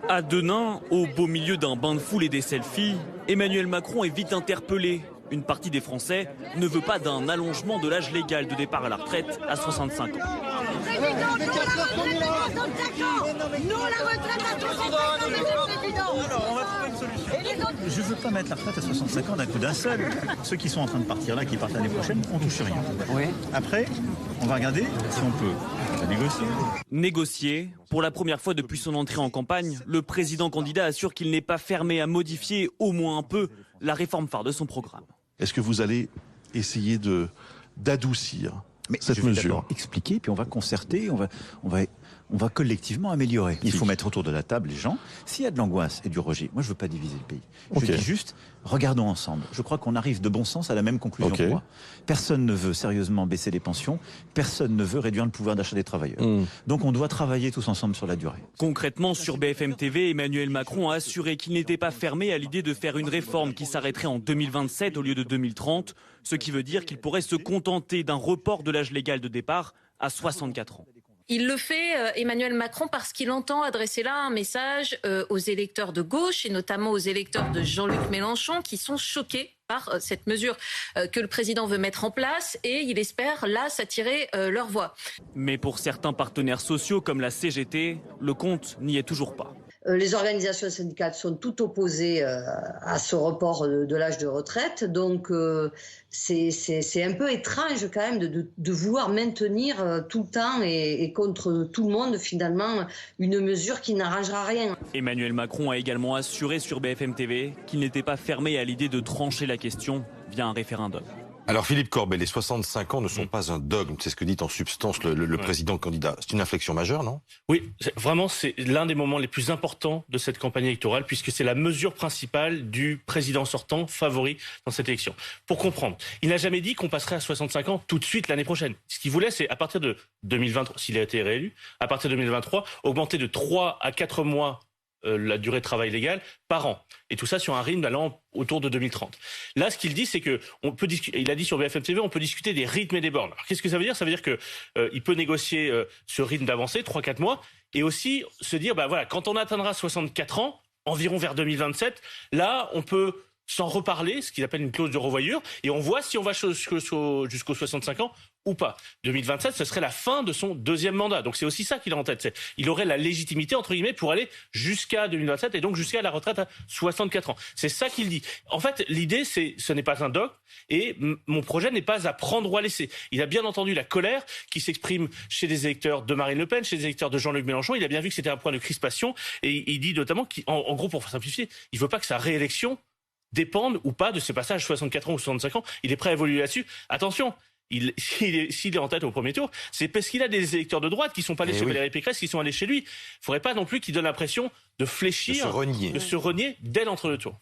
À Denain, au beau milieu d'un bain de foule et des selfies, Emmanuel Macron est vite interpellé. Une partie des Français ne veut pas d'un allongement de l'âge légal de départ à la retraite à 65 ans. Je ne veux pas mettre la retraite à 65 ans d'un coup d'un seul. Ceux qui sont en train de partir là, qui partent l'année prochaine, on ne touche rien. Oui. Après, on va regarder si on peut négocier. Négocier. Pour la première fois depuis son entrée en campagne, le président candidat assure qu'il n'est pas fermé à modifier au moins un peu la réforme phare de son programme. Est-ce que vous allez essayer d'adoucir cette mesure? Expliquer, puis on va concerter, on va collectivement améliorer. Il faut mettre autour de la table les gens. S'il y a de l'angoisse et du rejet, moi je ne veux pas diviser le pays. Je dis juste, regardons ensemble. Je crois qu'on arrive de bon sens à la même conclusion que moi. Personne ne veut sérieusement baisser les pensions, personne ne veut réduire le pouvoir d'achat des travailleurs. Donc on doit travailler tous ensemble sur la durée. Concrètement, sur BFM TV, Emmanuel Macron a assuré qu'il n'était pas fermé à l'idée de faire une réforme qui s'arrêterait en 2027 au lieu de 2030, ce qui veut dire qu'il pourrait se contenter d'un report de l'âge légal de départ à 64 ans. Il le fait, Emmanuel Macron, parce qu'il entend adresser là un message aux électeurs de gauche et notamment aux électeurs de Jean-Luc Mélenchon qui sont choqués par cette mesure que le président veut mettre en place et il espère là s'attirer leur voix. Mais pour certains partenaires sociaux comme la CGT, le compte n'y est toujours pas. Les organisations syndicales sont toutes opposées à ce report de l'âge de retraite. Donc c'est un peu étrange quand même de vouloir maintenir tout le temps et contre tout le monde finalement une mesure qui n'arrangera rien. Emmanuel Macron a également assuré sur BFM TV qu'il n'était pas fermé à l'idée de trancher la question via un référendum. Alors Philippe Corbet, les 65 ans ne sont pas un dogme, c'est ce que dit en substance le président candidat. C'est une inflexion majeure, non? Oui, vraiment c'est l'un des moments les plus importants de cette campagne électorale puisque c'est la mesure principale du président sortant favori dans cette élection. Pour comprendre, il n'a jamais dit qu'on passerait à 65 ans tout de suite l'année prochaine. Ce qu'il voulait, c'est à partir de 2023, s'il a été réélu, à partir de 2023, augmenter de 3 à 4 mois la durée de travail légale par an. Et tout ça sur un rythme allant autour de 2030. Là, ce qu'il dit, c'est que on peut discuter. Il a dit sur BFM TV, on peut discuter des rythmes et des bornes. Alors, qu'est-ce que ça veut dire? Ça veut dire que il peut négocier ce rythme d'avancée, 3-4 mois, et aussi se dire, bah voilà, quand on atteindra 64 ans, environ vers 2027, là, on peut s'en reparler, ce qu'il appelle une clause de revoyure, et on voit si on va jusqu'aux 65 ans ou pas. 2027, ce serait la fin de son deuxième mandat. Donc c'est aussi ça qu'il a en tête. Il aurait la légitimité, entre guillemets, pour aller jusqu'à 2027 et donc jusqu'à la retraite à 64 ans. C'est ça qu'il dit. En fait, l'idée, ce n'est pas un dogme et mon projet n'est pas à prendre ou à laisser. Il a bien entendu la colère qui s'exprime chez des électeurs de Marine Le Pen, chez des électeurs de Jean-Luc Mélenchon. Il a bien vu que c'était un point de crispation et il dit notamment qu'en gros, pour simplifier, il veut pas que sa réélection dépendent ou pas de ce passage 64 ans ou 65 ans. Il est prêt à évoluer là-dessus. Attention, s'il est en tête au premier tour, c'est parce qu'il a des électeurs de droite qui sont pas allés chez Valérie Pécresse, qui sont allés chez lui. Il faudrait pas non plus qu'il donne l'impression de fléchir, de se renier dès l'entre-deux tours.